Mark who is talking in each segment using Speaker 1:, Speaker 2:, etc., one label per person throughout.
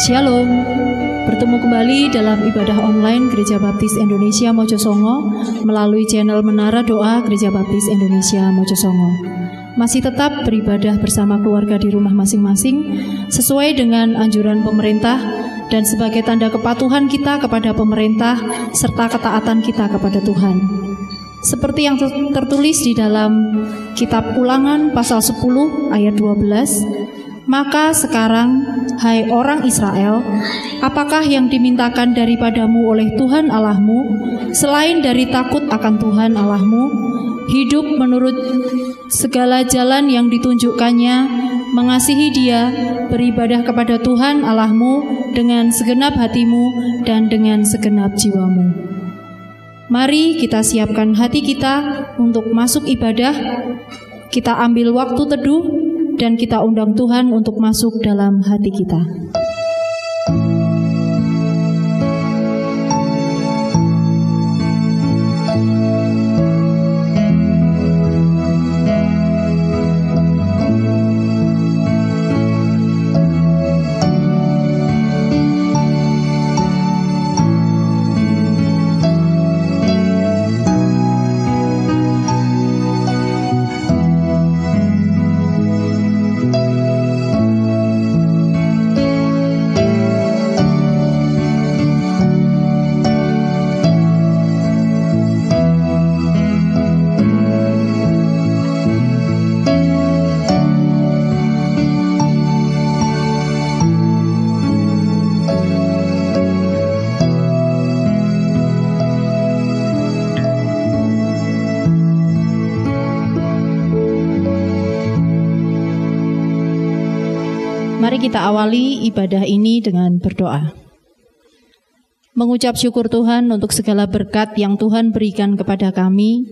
Speaker 1: Shalom, bertemu kembali dalam ibadah online Gereja Baptis Indonesia Mojosongo melalui channel Menara Doa Gereja Baptis Indonesia Mojosongo. Masih tetap beribadah bersama keluarga di rumah masing-masing sesuai dengan anjuran pemerintah dan sebagai tanda kepatuhan kita kepada pemerintah serta ketaatan kita kepada Tuhan. Seperti yang tertulis di dalam kitab Ulangan pasal 10 ayat 12, maka sekarang, hai orang Israel, apakah yang dimintakan daripadamu oleh Tuhan Allahmu, selain dari takut akan Tuhan Allahmu, hidup menurut segala jalan yang ditunjukkannya, mengasihi Dia, beribadah kepada Tuhan Allahmu dengan segenap hatimu dan dengan segenap jiwamu. Mari kita siapkan hati kita untuk masuk ibadah. Kita ambil waktu teduh dan kita undang Tuhan untuk masuk dalam hati kita. Mari kita awali ibadah ini dengan berdoa. Mengucap syukur Tuhan untuk segala berkat yang Tuhan berikan kepada kami.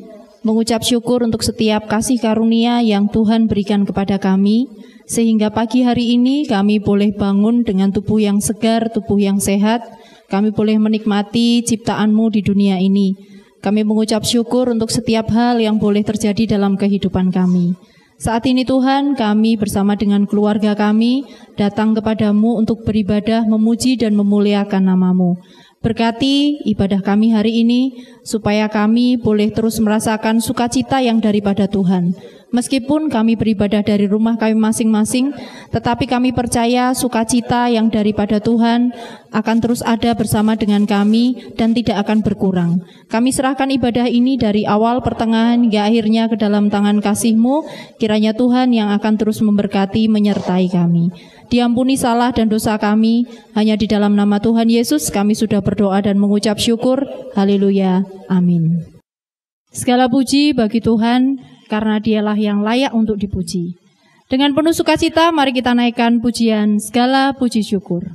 Speaker 1: Mengucap syukur untuk setiap kasih karunia yang Tuhan berikan kepada kami. Sehingga pagi hari ini kami boleh bangun dengan tubuh yang segar, tubuh yang sehat. Kami boleh menikmati ciptaan-Mu di dunia ini. Kami mengucap syukur untuk setiap hal yang boleh terjadi dalam kehidupan kami. Saat ini Tuhan, kami bersama dengan keluarga kami datang kepadamu untuk beribadah, memuji dan memuliakan nama-Mu. Berkati ibadah kami hari ini, supaya kami boleh terus merasakan sukacita yang daripada Tuhan. Meskipun kami beribadah dari rumah kami masing-masing, tetapi kami percaya sukacita yang daripada Tuhan akan terus ada bersama dengan kami dan tidak akan berkurang. Kami serahkan ibadah ini dari awal, pertengahan, hingga akhirnya ke dalam tangan kasih-Mu. Kiranya Tuhan yang akan terus memberkati, menyertai kami. Diampuni salah dan dosa kami. Hanya di dalam nama Tuhan Yesus kami sudah berdoa dan mengucap syukur. Haleluya. Amin. Segala puji bagi Tuhan, karena Dialah yang layak untuk dipuji. Dengan penuh sukacita, mari kita naikkan pujian segala puji syukur.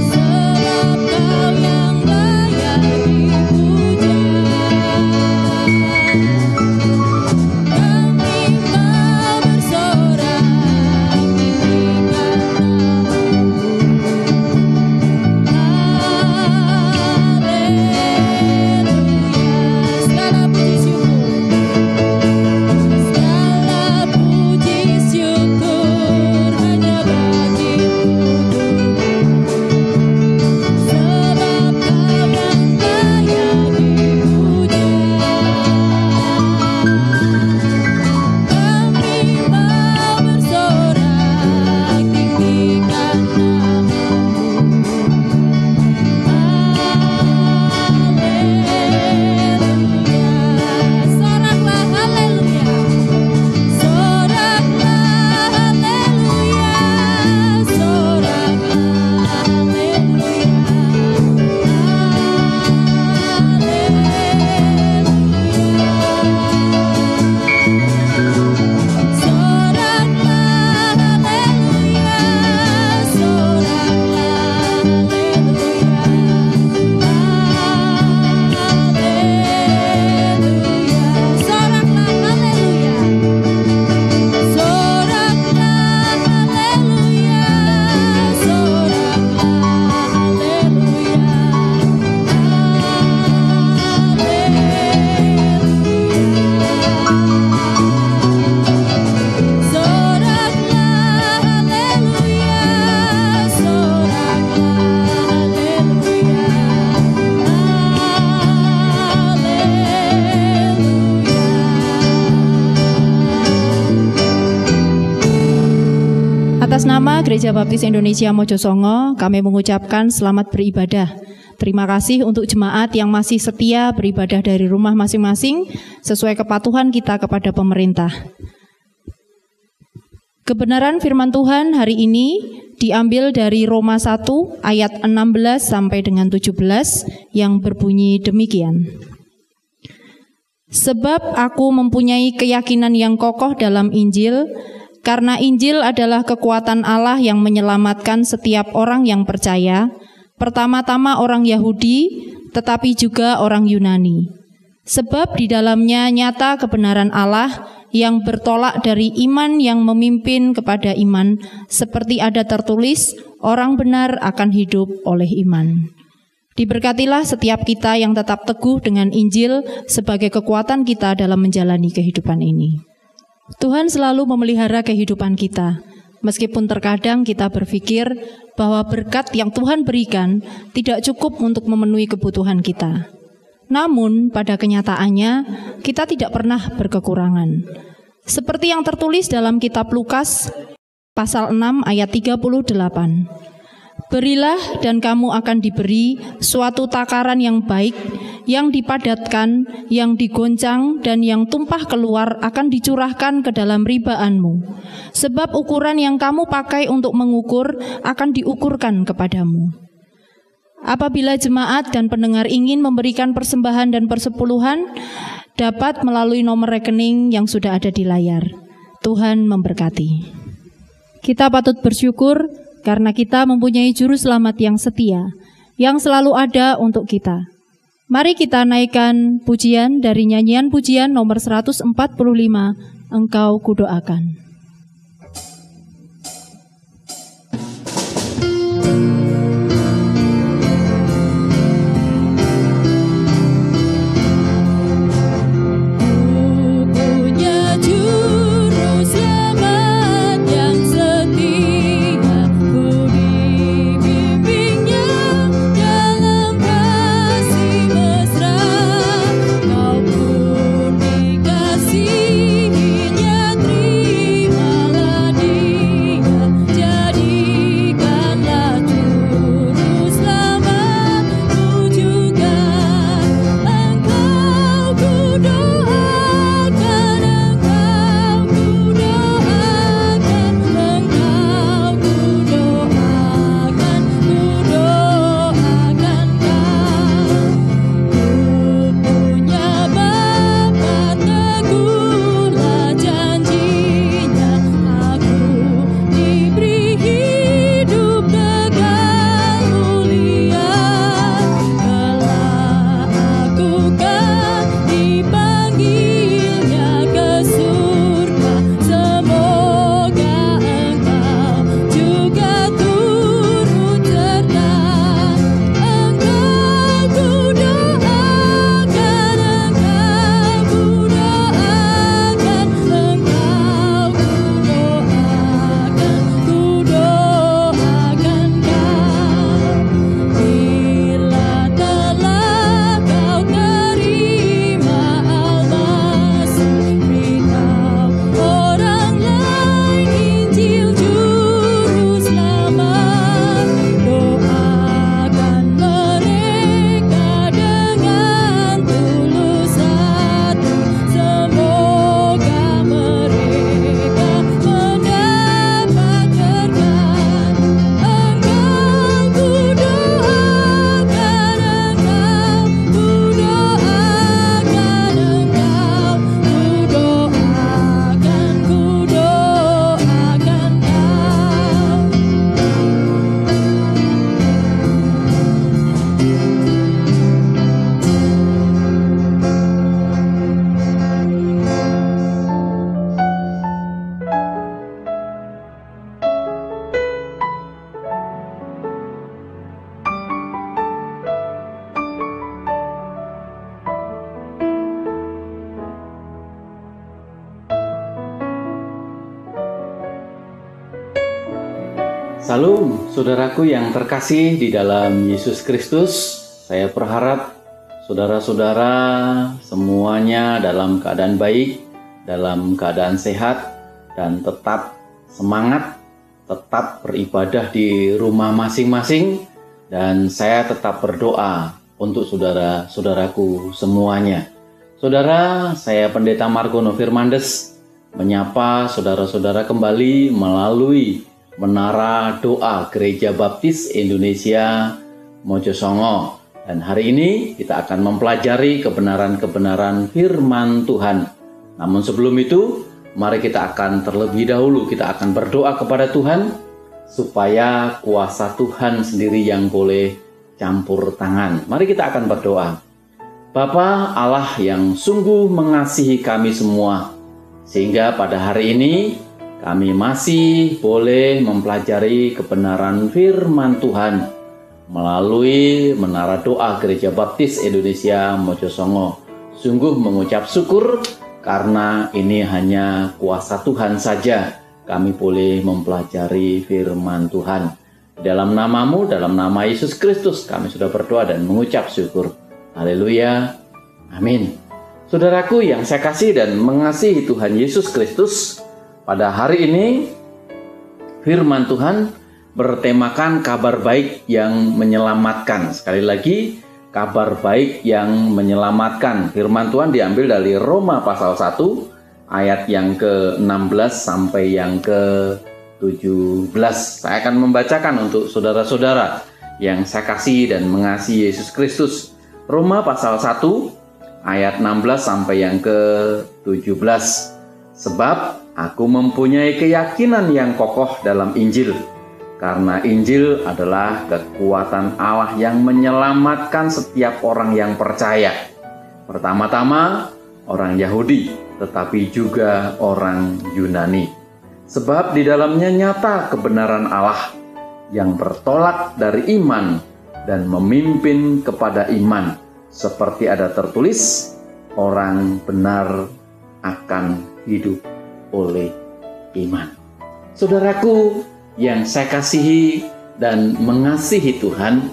Speaker 2: Sebab Kau yang layak
Speaker 1: Atas nama Gereja Baptis Indonesia Mojosongo, kami mengucapkan selamat beribadah. Terima kasih untuk jemaat yang masih setia beribadah dari rumah masing-masing sesuai kepatuhan kita kepada pemerintah. Kebenaran firman Tuhan hari ini diambil dari Roma 1 ayat 16 sampai dengan 17 yang berbunyi demikian. Sebab aku mempunyai keyakinan yang kokoh dalam Injil, karena Injil adalah kekuatan Allah yang menyelamatkan setiap orang yang percaya, pertama-tama orang Yahudi, tetapi juga orang Yunani. Sebab di dalamnya nyata kebenaran Allah yang bertolak dari iman yang memimpin kepada iman, seperti ada tertulis, orang benar akan hidup oleh iman. Diberkatilah setiap kita yang tetap teguh dengan Injil sebagai kekuatan kita dalam menjalani kehidupan ini. Tuhan selalu memelihara kehidupan kita, meskipun terkadang kita berpikir bahwa berkat yang Tuhan berikan tidak cukup untuk memenuhi kebutuhan kita. Namun, pada kenyataannya, kita tidak pernah berkekurangan. Seperti yang tertulis dalam kitab Lukas, pasal 6 ayat 38. Berilah dan kamu akan diberi suatu takaran yang baik, yang dipadatkan, yang digoncang, dan yang tumpah keluar akan dicurahkan ke dalam ribaanmu. Sebab ukuran yang kamu pakai untuk mengukur akan diukurkan kepadamu. Apabila jemaat dan pendengar ingin memberikan persembahan dan persepuluhan, dapat melalui nomor rekening yang sudah ada di layar. Tuhan memberkati. Kita patut bersyukur karena kita mempunyai juru selamat yang setia, yang selalu ada untuk kita. Mari kita naikkan pujian dari nyanyian pujian nomor 145, Engkau Kudoakan.
Speaker 2: Salam saudaraku yang terkasih di dalam Yesus Kristus. Saya berharap saudara-saudara semuanya dalam keadaan baik, dalam keadaan sehat, dan tetap semangat tetap beribadah di rumah masing-masing, dan saya tetap berdoa untuk saudara-saudaraku semuanya. Saudara, saya Pendeta Margono Firmandes menyapa saudara-saudara kembali melalui Menara Doa Gereja Baptis Indonesia Mojosongo. Dan hari ini kita akan mempelajari kebenaran-kebenaran firman Tuhan. Namun sebelum itu, mari kita akan terlebih dahulu kita akan berdoa kepada Tuhan supaya kuasa Tuhan sendiri yang boleh campur tangan. Mari kita akan berdoa. Bapa Allah yang sungguh mengasihi kami semua, sehingga pada hari ini kami masih boleh mempelajari kebenaran firman Tuhan melalui Menara Doa Gereja Baptis Indonesia Mojosongo. Sungguh mengucap syukur karena ini hanya kuasa Tuhan saja kami boleh mempelajari firman Tuhan. Dalam namamu, dalam nama Yesus Kristus kami sudah berdoa dan mengucap syukur. Haleluya. Amin. Saudaraku yang saya kasih dan mengasihi Tuhan Yesus Kristus, pada hari ini firman Tuhan bertemakan kabar baik yang menyelamatkan. Sekali lagi, kabar baik yang menyelamatkan. Firman Tuhan diambil dari Roma pasal 1 ayat yang ke-16 sampai yang ke-17. Saya akan membacakan untuk saudara-saudara yang saya kasih dan mengasihi Yesus Kristus. Roma pasal 1 ayat 16 sampai yang ke-17. Sebab aku mempunyai keyakinan yang kokoh dalam Injil, karena Injil adalah kekuatan Allah yang menyelamatkan setiap orang yang percaya. Pertama-tama orang Yahudi, tetapi juga orang Yunani. Sebab di dalamnya nyata kebenaran Allah yang bertolak dari iman dan memimpin kepada iman. Seperti ada tertulis, orang benar akan hidup oleh iman. Saudaraku yang saya kasihi dan mengasihi Tuhan,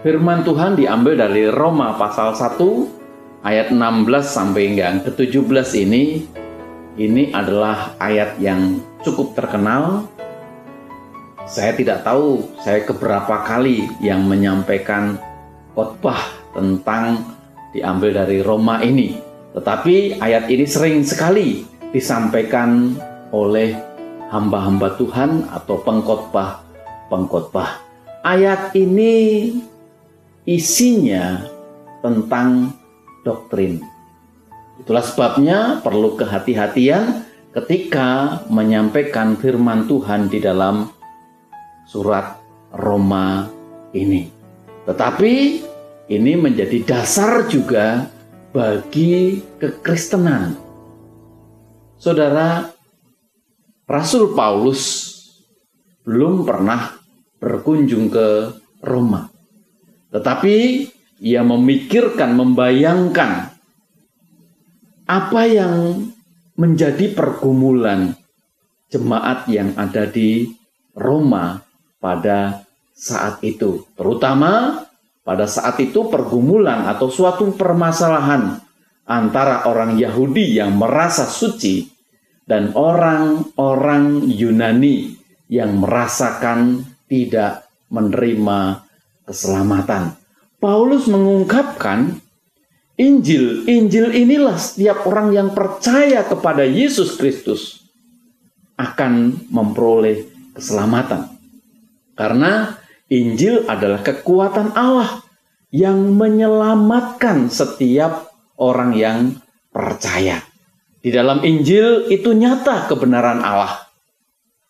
Speaker 2: firman Tuhan diambil dari Roma pasal 1 ayat 16 sampai yang ke-17 ini. Ini adalah ayat yang cukup terkenal. Saya tidak tahu saya keberapa kali yang menyampaikan khotbah tentang diambil dari Roma ini. Tetapi ayat ini sering sekali disampaikan oleh hamba-hamba Tuhan atau pengkhotbah. Ayat ini isinya tentang doktrin. Itulah sebabnya perlu kehati-hatian ketika menyampaikan firman Tuhan di dalam surat Roma ini. Tetapi ini menjadi dasar juga bagi kekristenan. Saudara, Rasul Paulus belum pernah berkunjung ke Roma. Tetapi ia memikirkan, membayangkan apa yang menjadi pergumulan jemaat yang ada di Roma pada saat itu. Terutama pada saat itu pergumulan atau suatu permasalahan antara orang Yahudi yang merasa suci dan orang-orang Yunani yang merasakan tidak menerima keselamatan. Paulus mengungkapkan Injil inilah setiap orang yang percaya kepada Yesus Kristus akan memperoleh keselamatan. Karena Injil adalah kekuatan Allah yang menyelamatkan setiap orang yang percaya. Di dalam Injil itu nyata kebenaran Allah.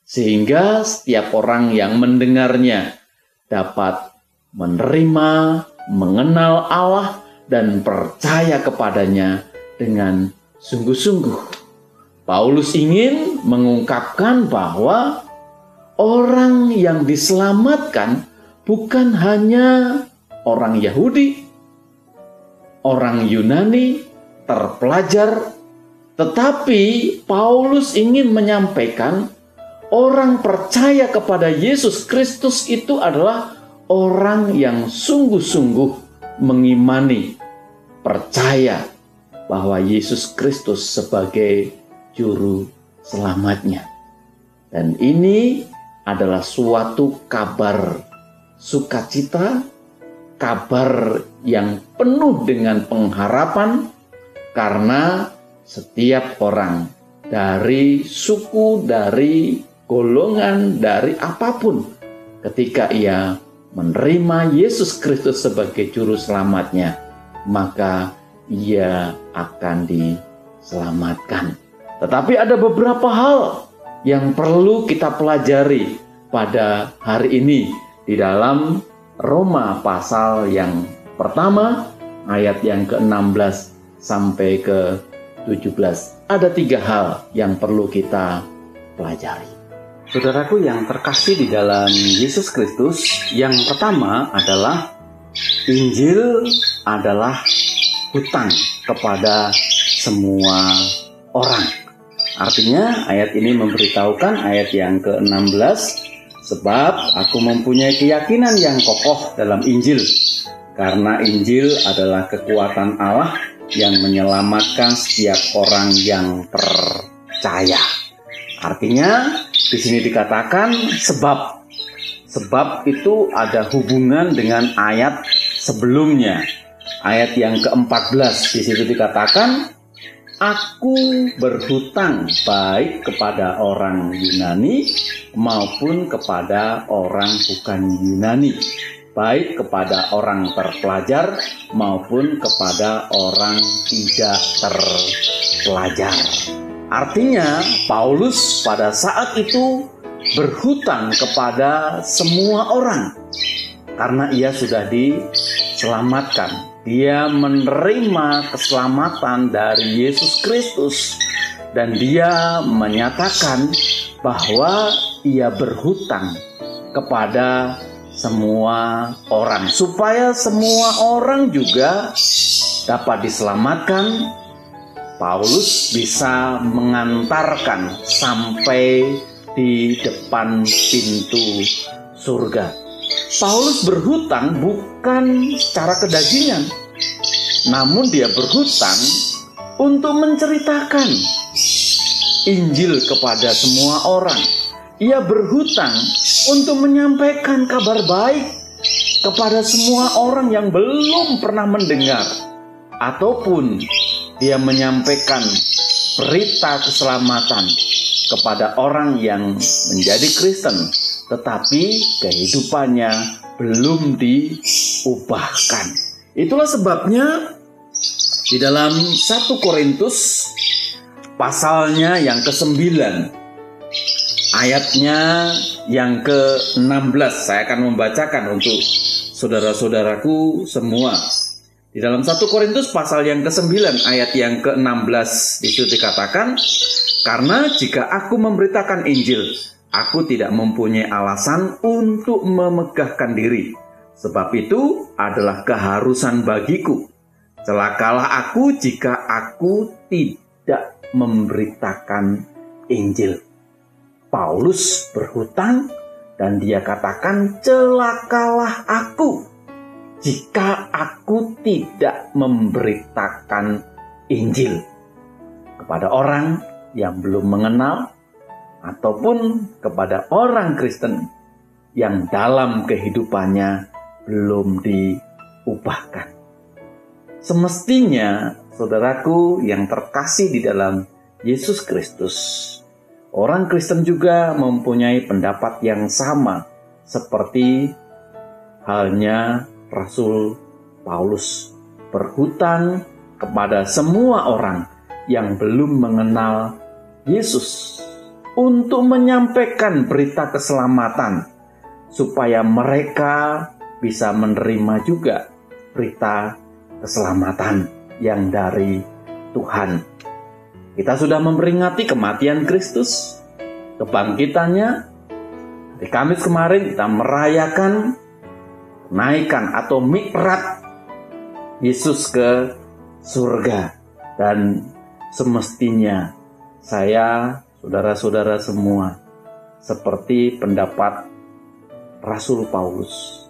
Speaker 2: Sehingga setiap orang yang mendengarnya dapat menerima, mengenal Allah, dan percaya kepadanya dengan sungguh-sungguh. Paulus ingin mengungkapkan bahwa orang yang diselamatkan bukan hanya orang Yahudi, orang Yunani, terpelajar, tetapi Paulus ingin menyampaikan orang percaya kepada Yesus Kristus itu adalah orang yang sungguh-sungguh mengimani, percaya bahwa Yesus Kristus sebagai juru selamatnya. Dan ini adalah suatu kabar sukacita, kabar yang penuh dengan pengharapan, karena setiap orang dari suku, dari golongan, dari apapun, ketika ia menerima Yesus Kristus sebagai juru selamatnya, maka ia akan diselamatkan. Tetapi ada beberapa hal yang perlu kita pelajari pada hari ini di dalam Roma pasal yang pertama, ayat yang ke-16 sampai ke-17. Ada 3 hal yang perlu kita pelajari. Saudaraku yang terkasih di dalam Yesus Kristus, yang pertama adalah Injil adalah hutang kepada semua orang. Artinya ayat ini memberitahukan, ayat yang ke-16, sebab aku mempunyai keyakinan yang kokoh dalam Injil, karena Injil adalah kekuatan Allah yang menyelamatkan setiap orang yang percaya. Artinya di sini dikatakan sebab itu ada hubungan dengan ayat sebelumnya. Ayat yang ke-14 di situ dikatakan, aku berhutang baik kepada orang Yunani maupun kepada orang bukan Yunani, baik kepada orang terpelajar maupun kepada orang tidak terpelajar. Artinya Paulus pada saat itu berhutang kepada semua orang karena ia sudah diselamatkan. Dia menerima keselamatan dari Yesus Kristus dan dia menyatakan bahwa ia berhutang kepada semua orang supaya semua orang juga dapat diselamatkan. Paulus bisa mengantarkan sampai di depan pintu surga. Paulus berhutang bukan secara kedagingan, namun dia berhutang untuk menceritakan Injil kepada semua orang. Ia berhutang untuk menyampaikan kabar baik kepada semua orang yang belum pernah mendengar, ataupun dia menyampaikan berita keselamatan kepada orang yang menjadi Kristen, tetapi kehidupannya belum diubahkan. Itulah sebabnya di dalam 1 Korintus pasalnya yang ke-9, ayatnya yang ke-16, saya akan membacakan untuk saudara-saudaraku semua. Di dalam 1 Korintus pasal yang ke-9 ayat yang ke-16 itu dikatakan, karena jika aku memberitakan Injil, aku tidak mempunyai alasan untuk memegahkan diri. Sebab itu adalah keharusan bagiku. Celakalah aku jika aku tidak memberitakan Injil. Paulus berhutang dan dia katakan, celakalah aku jika aku tidak memberitakan Injil kepada orang yang belum mengenal ataupun kepada orang Kristen yang dalam kehidupannya belum diubahkan. Semestinya, saudaraku yang terkasih di dalam Yesus Kristus, orang Kristen juga mempunyai pendapat yang sama seperti halnya Rasul Paulus, berhutang kepada semua orang yang belum mengenal Yesus untuk menyampaikan berita keselamatan supaya mereka bisa menerima juga berita keselamatan yang dari Tuhan. Kita sudah memperingati kematian Kristus, kebangkitannya. Di Kamis kemarin kita merayakan kenaikan atau mi'raj Yesus ke surga. Dan semestinya saya, saudara-saudara semua, seperti pendapat Rasul Paulus,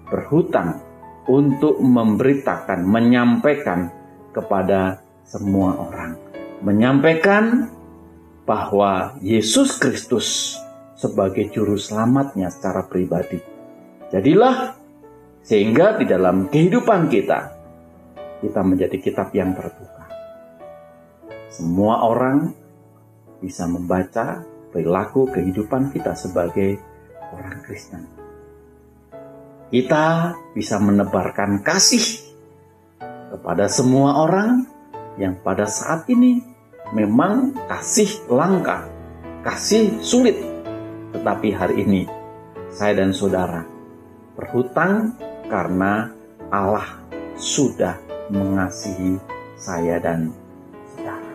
Speaker 2: berhutang untuk memberitakan, menyampaikan kepada semua orang. Menyampaikan bahwa Yesus Kristus sebagai juru selamatnya secara pribadi. Jadilah sehingga di dalam kehidupan kita menjadi kitab yang terbuka. Semua orang bisa membaca perilaku kehidupan kita sebagai orang Kristen. Kita bisa menebarkan kasih kepada semua orang yang pada saat ini memang kasih langka, kasih sulit. Tetapi hari ini saya dan saudara berhutang karena Allah sudah mengasihi saya dan saudara.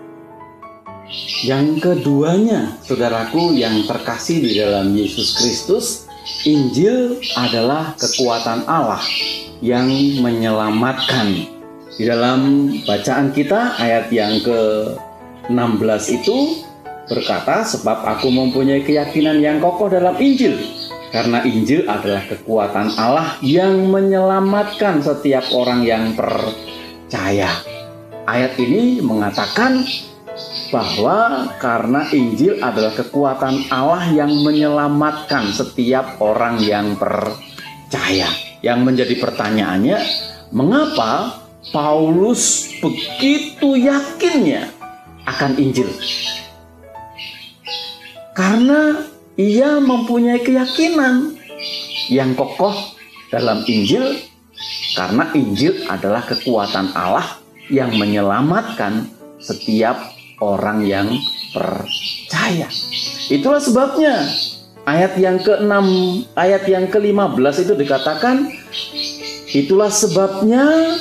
Speaker 2: Yang keduanya, saudaraku yang terkasih di dalam Yesus Kristus, Injil adalah kekuatan Allah yang menyelamatkan. Di dalam bacaan kita ayat yang ke-16 itu berkata, sebab aku mempunyai keyakinan yang kokoh dalam Injil, karena Injil adalah kekuatan Allah yang menyelamatkan setiap orang yang percaya. Ayat ini mengatakan bahwa karena Injil adalah kekuatan Allah yang menyelamatkan setiap orang yang percaya. Yang menjadi pertanyaannya, mengapa Paulus begitu yakinnya akan Injil? Karena ia mempunyai keyakinan yang kokoh dalam Injil, karena Injil adalah kekuatan Allah yang menyelamatkan setiap orang yang percaya. Itulah sebabnya ayat yang ke-6, ayat yang ke-15 itu dikatakan, itulah sebabnya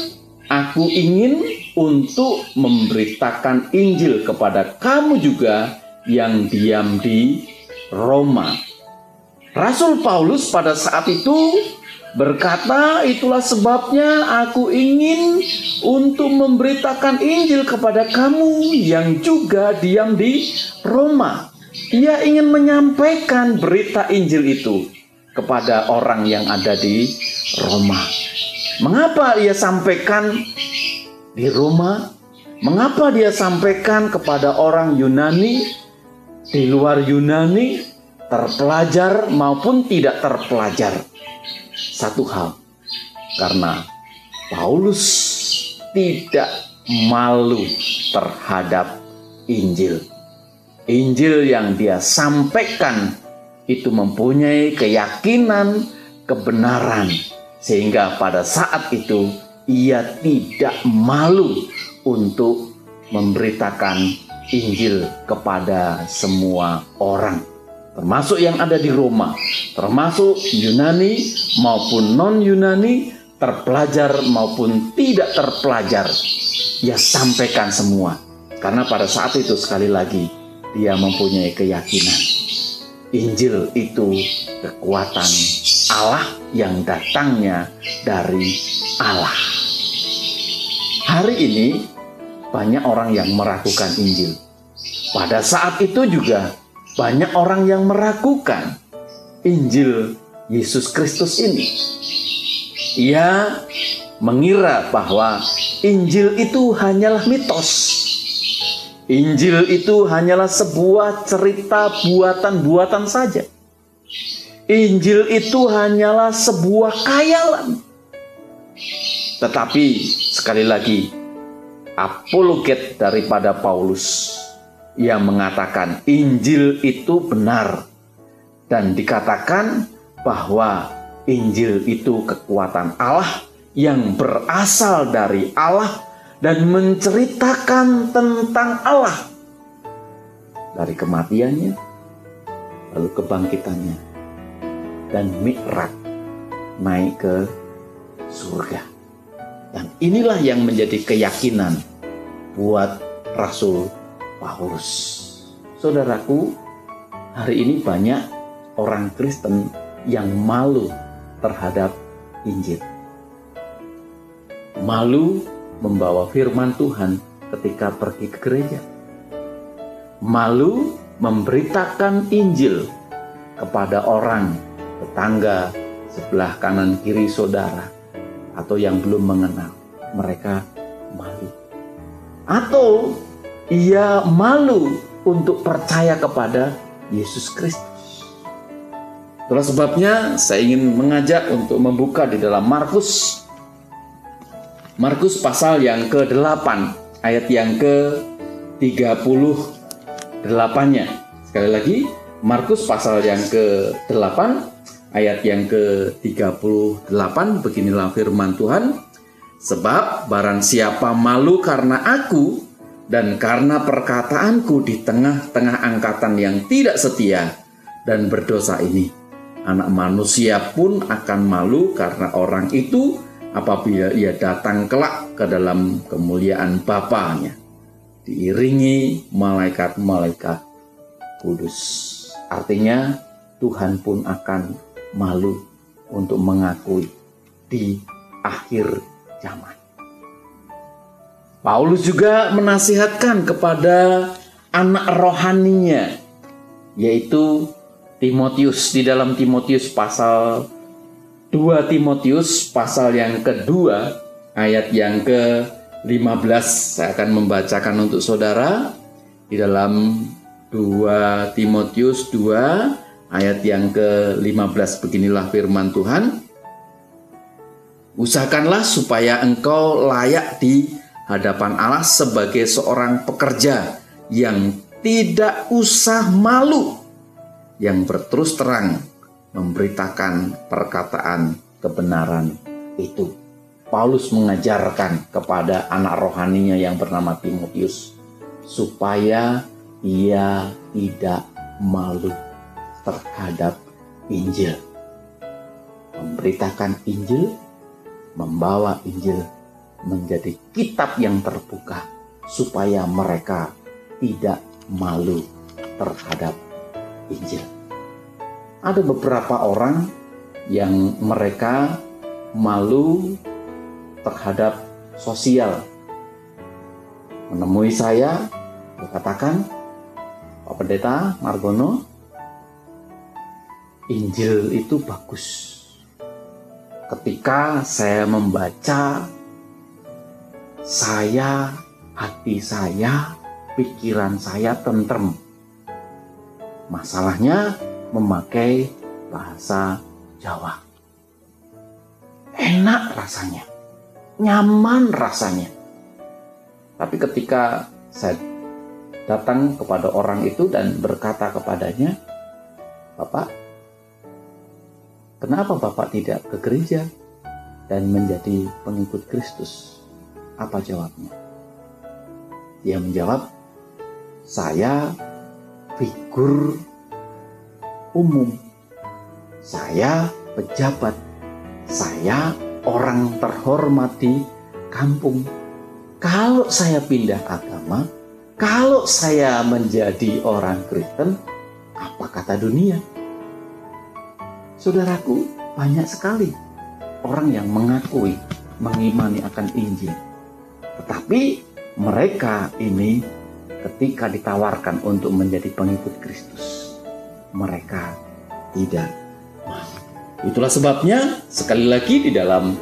Speaker 2: aku ingin untuk memberitakan Injil kepada kamu juga yang diam di Roma. Rasul Paulus pada saat itu berkata, itulah sebabnya aku ingin untuk memberitakan Injil kepada kamu yang juga diam di Roma. Ia ingin menyampaikan berita Injil itu kepada orang yang ada di Roma. Mengapa ia sampaikan di Roma? Mengapa dia sampaikan kepada orang Yunani, di luar Yunani, terpelajar maupun tidak terpelajar? Satu hal, karena Paulus tidak malu terhadap Injil. Injil yang dia sampaikan itu mempunyai keyakinan, kebenaran, sehingga pada saat itu ia tidak malu untuk memberitakan Injil kepada semua orang, termasuk yang ada di Roma, termasuk Yunani maupun non-Yunani, terpelajar maupun tidak terpelajar. Ia sampaikan semua, karena pada saat itu sekali lagi dia mempunyai keyakinan Injil itu kekuatan Allah yang datangnya dari Allah. Hari ini banyak orang yang meragukan Injil. Pada saat itu juga banyak orang yang meragukan Injil Yesus Kristus ini. Ia mengira bahwa Injil itu hanyalah mitos. Injil itu hanyalah sebuah cerita buatan-buatan saja. Injil itu hanyalah sebuah khayalan. Tetapi sekali lagi, apologet daripada Paulus yang mengatakan Injil itu benar, dan dikatakan bahwa Injil itu kekuatan Allah yang berasal dari Allah dan menceritakan tentang Allah, dari kematiannya, lalu kebangkitannya, dan Mi'raj, naik ke surga. Dan inilah yang menjadi keyakinan buat Rasul Paulus. Saudaraku, hari ini banyak orang Kristen yang malu terhadap Injil. Malu membawa firman Tuhan ketika pergi ke gereja. Malu memberitakan Injil kepada orang, tetangga, sebelah kanan kiri saudara, atau yang belum mengenal. Mereka malu. Atau ia malu untuk percaya kepada Yesus Kristus. Itulah sebabnya saya ingin mengajak untuk membuka di dalam Markus pasal yang ke-8, ayat yang ke-38-nya. Sekali lagi, Markus pasal yang ke-8, ayat yang ke-38, beginilah firman Tuhan. Sebab barang siapa malu karena aku dan karena perkataanku di tengah-tengah angkatan yang tidak setia dan berdosa ini, Anak Manusia pun akan malu karena orang itu apabila ia datang kelak ke dalam kemuliaan Bapa-Nya, diiringi malaikat-malaikat kudus. Artinya Tuhan pun akan malu untuk mengakui di akhir zaman. Paulus juga menasihatkan kepada anak rohaninya, yaitu Timotius, di dalam Timotius pasal 2 Timotius pasal yang kedua ayat yang ke-15. Saya akan membacakan untuk saudara di dalam 2 Timotius 2 ayat yang ke-15. Beginilah firman Tuhan. Usahakanlah supaya engkau layak di hadapan Allah sebagai seorang pekerja yang tidak usah malu, yang berterus terang memberitakan perkataan kebenaran itu. Paulus mengajarkan kepada anak rohaninya yang bernama Timotius supaya ia tidak malu terhadap Injil. Memberitakan Injil, membawa Injil menjadi kitab yang terbuka supaya mereka tidak malu terhadap Injil. Ada beberapa orang yang mereka malu terhadap sosial. Menemui saya, berkatakan, Pak Pendeta Margono, Injil itu bagus. Ketika saya membaca, hati saya, pikiran saya tentrem. Masalahnya memakai bahasa Jawa. Enak rasanya, nyaman rasanya. Tapi ketika saya datang kepada orang itu dan berkata kepadanya, Bapak, kenapa Bapak tidak ke gereja dan menjadi pengikut Kristus? Apa jawabnya? Dia menjawab, saya figur umum, saya pejabat, saya orang terhormat di kampung. Kalau saya pindah agama, kalau saya menjadi orang Kristen, apa kata dunia? Saudaraku, banyak sekali orang yang mengakui, mengimani akan Injil. Tetapi mereka ini ketika ditawarkan untuk menjadi pengikut Kristus, mereka tidak mau. Itulah sebabnya sekali lagi di dalam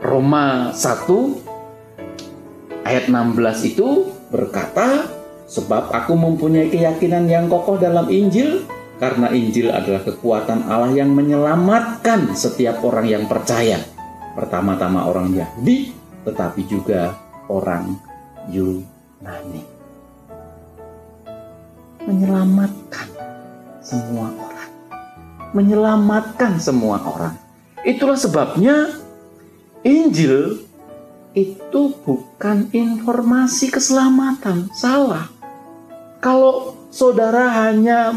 Speaker 2: Roma 1 ayat 16 itu berkata, sebab aku mempunyai keyakinan yang kokoh dalam Injil, karena Injil adalah kekuatan Allah yang menyelamatkan setiap orang yang percaya. Pertama-tama orang Yahudi, tetapi juga orang Yunani. Menyelamatkan semua orang. Menyelamatkan semua orang. Itulah sebabnya Injil itu bukan informasi keselamatan. Salah. Kalau saudara hanya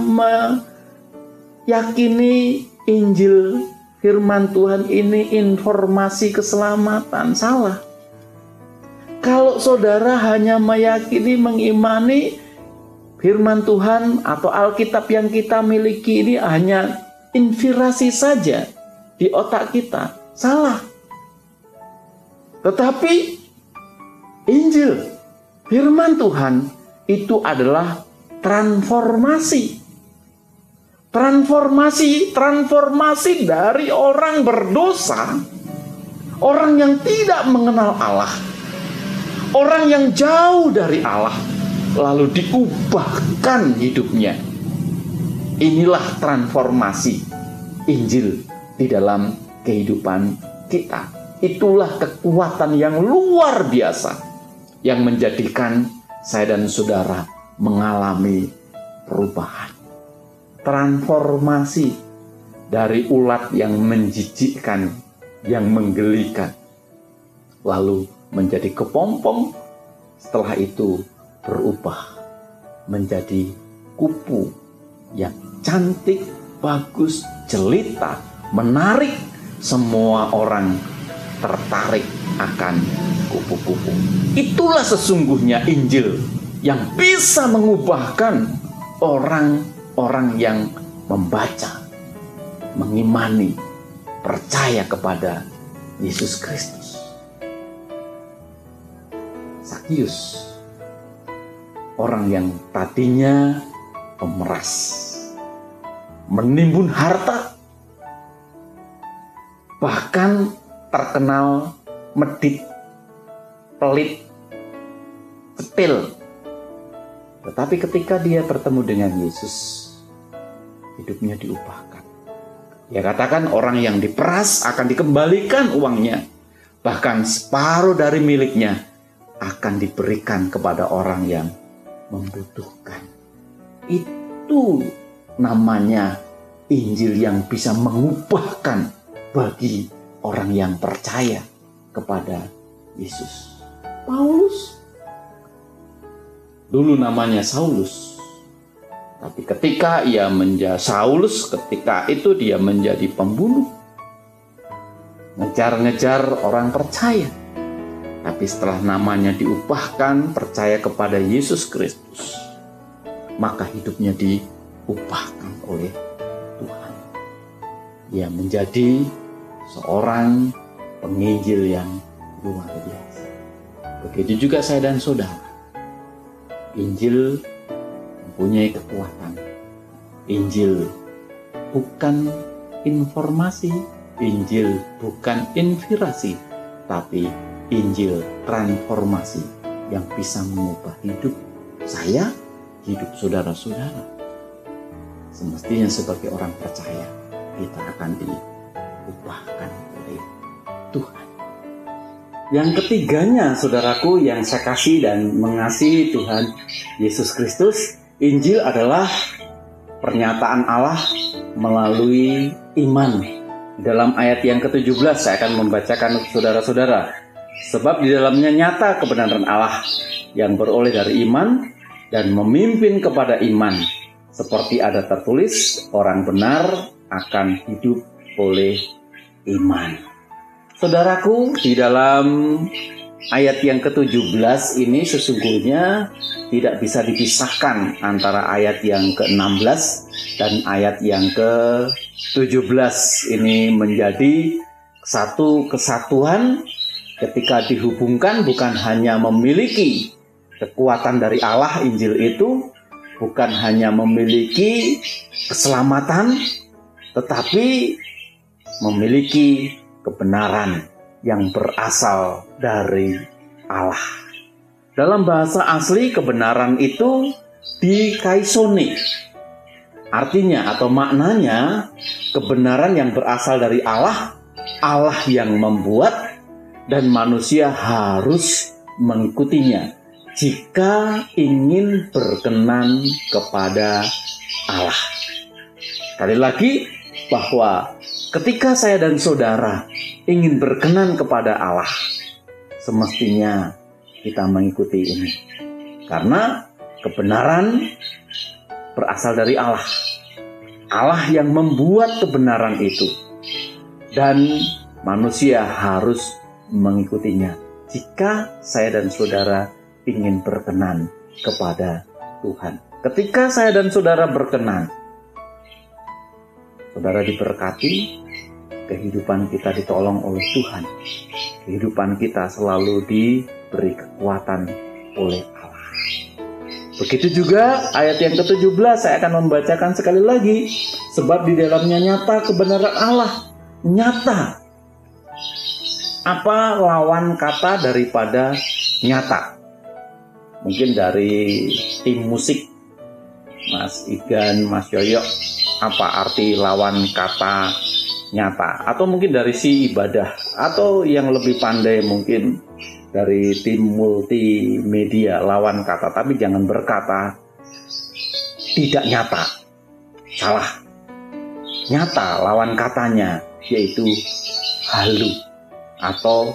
Speaker 2: meyakini Injil firman Tuhan ini informasi keselamatan, salah. Kalau saudara hanya meyakini, mengimani firman Tuhan atau Alkitab yang kita miliki ini hanya inspirasi saja di otak kita, salah. Tetapi Injil, firman Tuhan itu adalah transformasi. Transformasi dari orang berdosa, orang yang tidak mengenal Allah, orang yang jauh dari Allah, lalu diubahkan hidupnya. Inilah transformasi Injil di dalam kehidupan kita. Itulah kekuatan yang luar biasa yang menjadikan saya dan saudara mengalami perubahan, transformasi dari ulat yang menjijikkan, yang menggelikan, lalu menjadi kepompong, setelah itu berubah menjadi kupu yang cantik, bagus, jelita, menarik, semua orang tertarik akan kupu-kupu. Itulah sesungguhnya Injil yang bisa mengubahkan orang-orang yang membaca, mengimani, percaya kepada Yesus Kristus. Sakius, orang yang tadinya pemeras, menimbun harta, bahkan terkenal medit, pelit, cetil. Tetapi ketika dia bertemu dengan Yesus, hidupnya diubahkan. Dia katakan orang yang diperas akan dikembalikan uangnya, bahkan separuh dari miliknya akan diberikan kepada orang yang membutuhkan. Itu namanya Injil yang bisa mengubahkan bagi orang yang percaya kepada Yesus. Paulus dulu namanya Saulus, tapi ketika ia menjadi Saulus, ketika itu dia menjadi pembunuh, ngejar-ngejar orang percaya. Tapi setelah namanya diubahkan, percaya kepada Yesus Kristus, maka hidupnya diubahkan oleh Tuhan. Ia menjadi seorang penginjil yang luar biasa. Begitu juga saya dan saudara. Injil mempunyai kekuatan. Injil bukan informasi, Injil bukan inspirasi, tapi Injil transformasi yang bisa mengubah hidup saya, hidup saudara-saudara. Semestinya sebagai orang percaya, kita akan diubahkan oleh Tuhan. Yang ketiganya, saudaraku yang saya kasih dan mengasihi Tuhan Yesus Kristus, Injil adalah pernyataan Allah melalui iman. Dalam ayat yang ke-17 saya akan membacakan untuk saudara-saudara. Sebab di dalamnya nyata kebenaran Allah yang beroleh dari iman dan memimpin kepada iman. Seperti ada tertulis, orang benar akan hidup oleh iman. Saudaraku, di dalam ayat yang ke-17 ini sesungguhnya tidak bisa dipisahkan antara ayat yang ke-16 dan ayat yang ke-17. Ini menjadi satu kesatuan ketika dihubungkan, bukan hanya memiliki kekuatan dari Allah Injil itu, bukan hanya memiliki keselamatan, tetapi memiliki kebenaran yang berasal dari Allah. Dalam bahasa asli kebenaran itu dikaisoni. Artinya atau maknanya kebenaran yang berasal dari Allah, Allah yang membuat dan manusia harus mengikutinya jika ingin berkenan kepada Allah. Sekali lagi bahwa ketika saya dan saudara ingin berkenan kepada Allah, semestinya kita mengikuti ini. Karena kebenaran berasal dari Allah. Allah yang membuat kebenaran itu. Dan manusia harus mengikutinya jika saya dan saudara ingin berkenan kepada Tuhan. Ketika saya dan saudara berkenan, saudara diberkati, kehidupan kita ditolong oleh Tuhan. Kehidupan kita selalu diberi kekuatan oleh Allah. Begitu juga ayat yang ke-17 saya akan membacakan sekali lagi. Sebab di dalamnya nyata kebenaran Allah. Nyata. Apa lawan kata daripada nyata? Mungkin dari tim musik, Mas Igan, Mas Yoyok, apa arti lawan kata nyata, atau mungkin dari si ibadah, atau yang lebih pandai mungkin dari tim multimedia lawan kata, tapi jangan berkata tidak nyata, salah. Nyata lawan katanya yaitu halu atau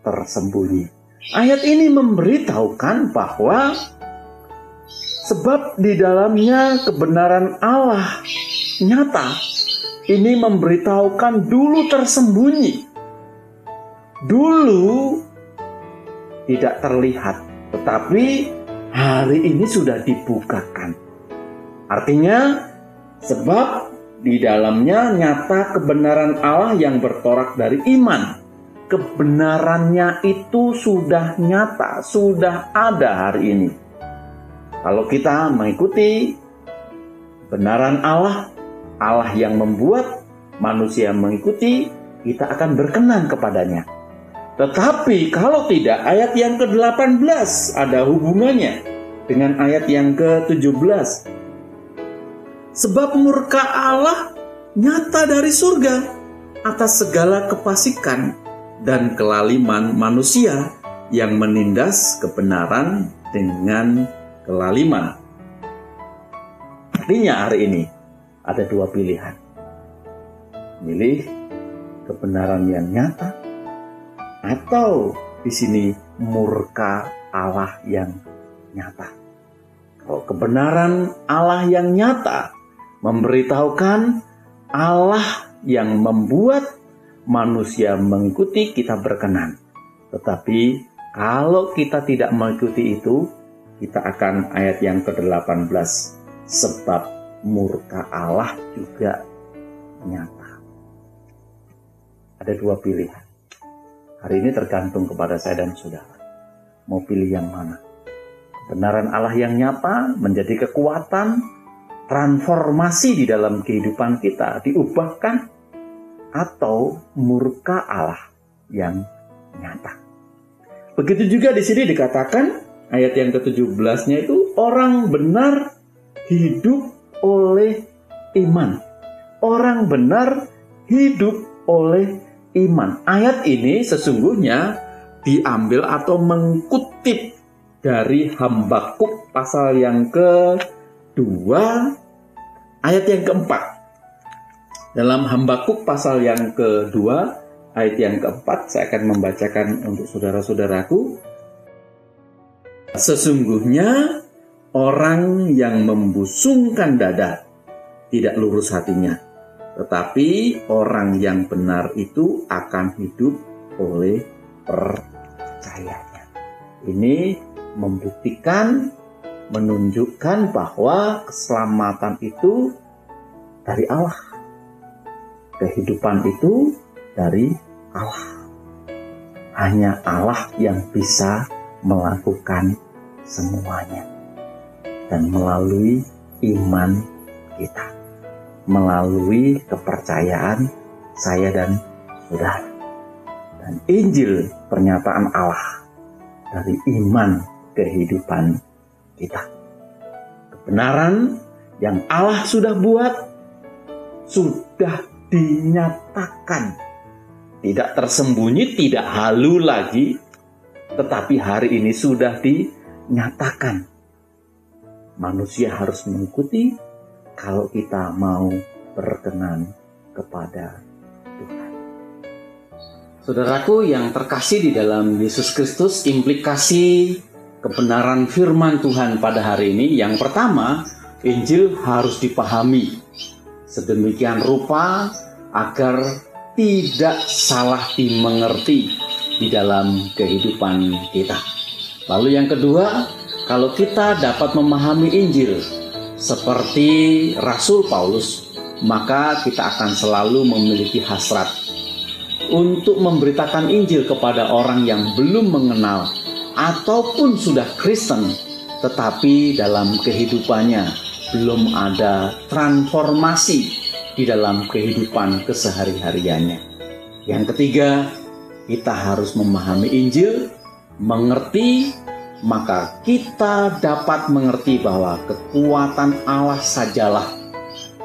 Speaker 2: tersembunyi. Ayat ini memberitahukan bahwa sebab di dalamnya kebenaran Allah nyata, ini memberitahukan dulu tersembunyi, dulu tidak terlihat, tetapi hari ini sudah dibukakan. Artinya, sebab di dalamnya nyata kebenaran Allah yang bertolak dari iman. Kebenarannya itu sudah nyata, sudah ada hari ini. Kalau kita mengikuti kebenaran Allah, Allah yang membuat, manusia mengikuti, kita akan berkenan kepadanya. Tetapi kalau tidak, ayat yang ke-18 ada hubungannya dengan ayat yang ke-17. Sebab murka Allah nyata dari surga atas segala kefasikan dan kelaliman manusia yang menindas kebenaran dengan kelaliman. Artinya hari ini ada dua pilihan. Milih kebenaran yang nyata, atau di sini murka Allah yang nyata. Kalau kebenaran Allah yang nyata memberitahukan Allah yang membuat manusia mengikuti, kita berkenan. Tetapi kalau kita tidak mengikuti itu, kita akan ayat yang ke-18. Sebab murka Allah juga nyata. Ada dua pilihan. Hari ini tergantung kepada saya dan saudara. Mau pilih yang mana? Kebenaran Allah yang nyata menjadi kekuatan, transformasi di dalam kehidupan kita, diubahkan, atau murka Allah yang nyata. Begitu juga di sini dikatakan ayat yang ke-17-nya itu orang benar hidup oleh iman. Orang benar hidup oleh iman. Ayat ini sesungguhnya diambil atau mengutip dari Habakuk pasal yang ke-2 ayat yang ke-4. Dalam Habakuk pasal yang ke-2 ayat yang ke-4, saya akan membacakan untuk saudara-saudaraku. Sesungguhnya orang yang membusungkan dada tidak lurus hatinya, tetapi orang yang benar itu akan hidup oleh percayanya. Ini membuktikan, menunjukkan bahwa keselamatan itu dari Allah. Kehidupan itu dari Allah. Hanya Allah yang bisa melakukan semuanya. Dan melalui iman kita, melalui kepercayaan saya dan saudara. Dan Injil pernyataan Allah dari iman kehidupan kita. Kebenaran yang Allah sudah buat, sudah dinyatakan, tidak tersembunyi, tidak halu lagi, tetapi hari ini sudah dinyatakan. Manusia harus mengikuti kalau kita mau berkenan kepada Tuhan. Saudaraku yang terkasih di dalam Yesus Kristus, implikasi kebenaran firman Tuhan pada hari ini, yang pertama, Injil harus dipahami sedemikian rupa agar tidak salah dimengerti di dalam kehidupan kita. Lalu yang kedua, kalau kita dapat memahami Injil seperti Rasul Paulus, maka kita akan selalu memiliki hasrat untuk memberitakan Injil kepada orang yang belum mengenal ataupun sudah Kristen, tetapi dalam kehidupannya belum ada transformasi di dalam kehidupan kesehari-hariannya. Yang ketiga, kita harus memahami Injil, mengerti, maka kita dapat mengerti bahwa kekuatan Allah sajalah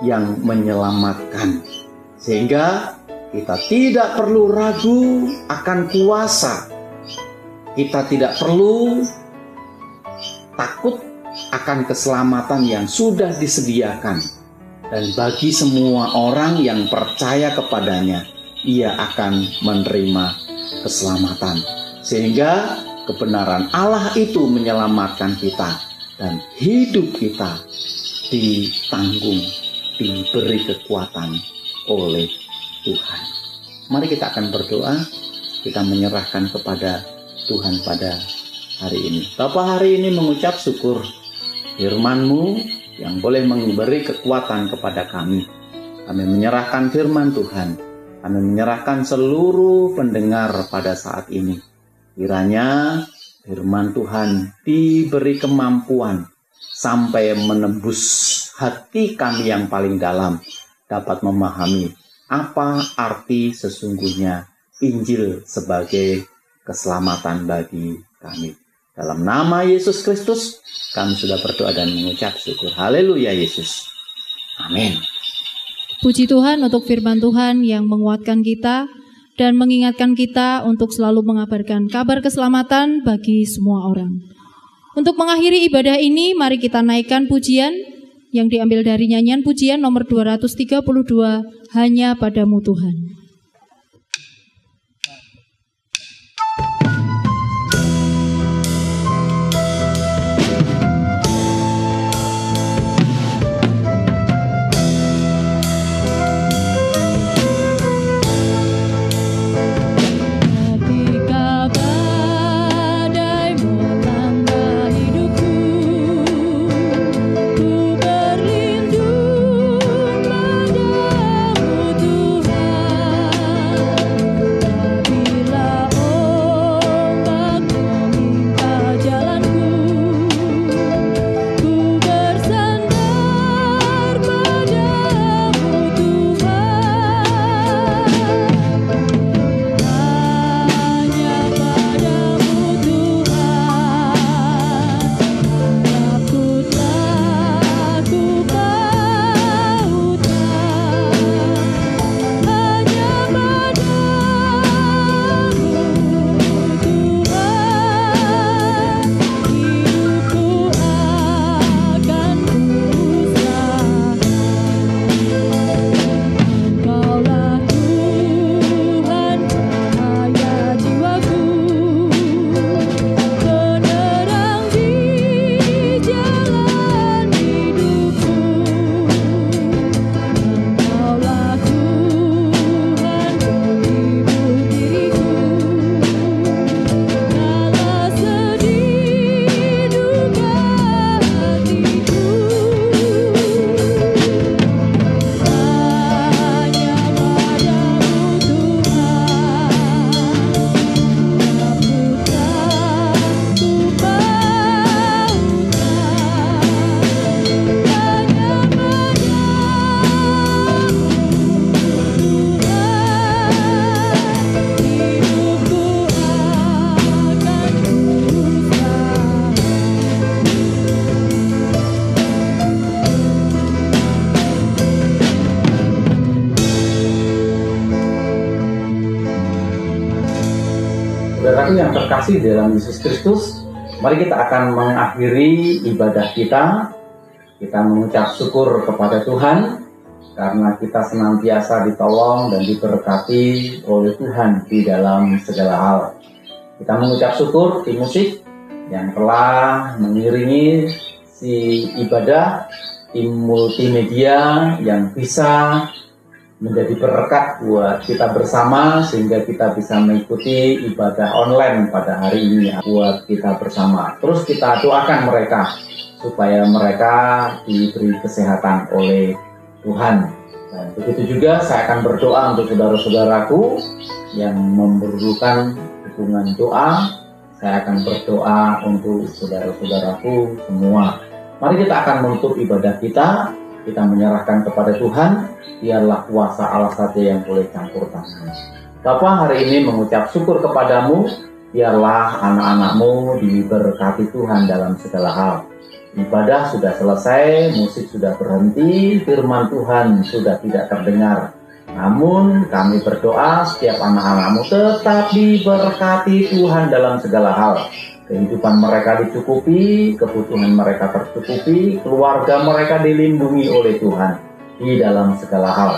Speaker 2: yang menyelamatkan. Sehingga kita tidak perlu ragu akan kuasa. Kita tidak perlu takut akan keselamatan yang sudah disediakan. Dan bagi semua orang yang percaya kepadanya, ia akan menerima keselamatan. Sehingga kebenaran Allah itu menyelamatkan kita. Dan hidup kita ditanggung, diberi kekuatan oleh Tuhan. Mari kita akan berdoa. Kita menyerahkan kepada Tuhan pada hari ini. Bapa, hari ini mengucap syukur firman-Mu yang boleh memberi kekuatan kepada kami. Kami menyerahkan firman Tuhan. Kami menyerahkan seluruh pendengar pada saat ini. Kiranya firman Tuhan diberi kemampuan sampai menembus hati kami yang paling dalam, dapat memahami apa arti sesungguhnya Injil sebagai keselamatan bagi kami. Dalam nama Yesus Kristus, kami sudah berdoa dan mengucap syukur. Haleluya Yesus. Amin.
Speaker 1: Puji Tuhan untuk firman Tuhan yang menguatkan kita dan mengingatkan kita untuk selalu mengabarkan kabar keselamatan bagi semua orang. Untuk mengakhiri ibadah ini, mari kita naikkan pujian yang diambil dari nyanyian pujian nomor 232, Hanya Padamu Tuhan.
Speaker 2: Saudaraku yang terkasih dalam Yesus Kristus, mari kita akan mengakhiri ibadah kita. Kita mengucap syukur kepada Tuhan karena kita senantiasa ditolong dan diberkati oleh Tuhan di dalam segala hal. Kita mengucap syukur di musik yang telah mengiringi si ibadah, tim multimedia yang bisa menjadi berkat buat kita bersama sehingga kita bisa mengikuti ibadah online pada hari ini buat kita bersama. Terus kita doakan mereka supaya mereka diberi kesehatan oleh Tuhan. Dan begitu juga saya akan berdoa untuk saudara-saudaraku yang memerlukan dukungan doa. Saya akan berdoa untuk saudara-saudaraku semua. Mari kita akan menutup ibadah kita. Kita menyerahkan kepada Tuhan, biarlah kuasa Allah saja yang boleh campur tangan. Bapa, hari ini mengucap syukur kepadamu, biarlah anak-anakmu diberkati Tuhan dalam segala hal. Ibadah sudah selesai, musik sudah berhenti, firman Tuhan sudah tidak terdengar. Namun kami berdoa setiap anak-anakmu tetap diberkati Tuhan dalam segala hal. Kehidupan mereka dicukupi, kebutuhan mereka tercukupi, keluarga mereka dilindungi oleh Tuhan di dalam segala hal.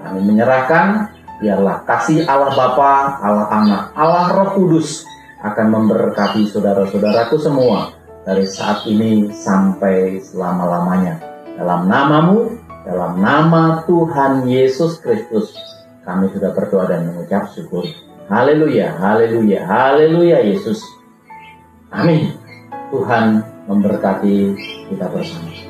Speaker 2: Kami menyerahkan, biarlah kasih Allah Bapa, Allah Anak, Allah Roh Kudus akan memberkati saudara-saudaraku semua dari saat ini sampai selama-lamanya. Dalam namamu, dalam nama Tuhan Yesus Kristus, kami sudah berdoa dan mengucap syukur. Haleluya, haleluya, haleluya Yesus. Amin. Tuhan memberkati kita bersama.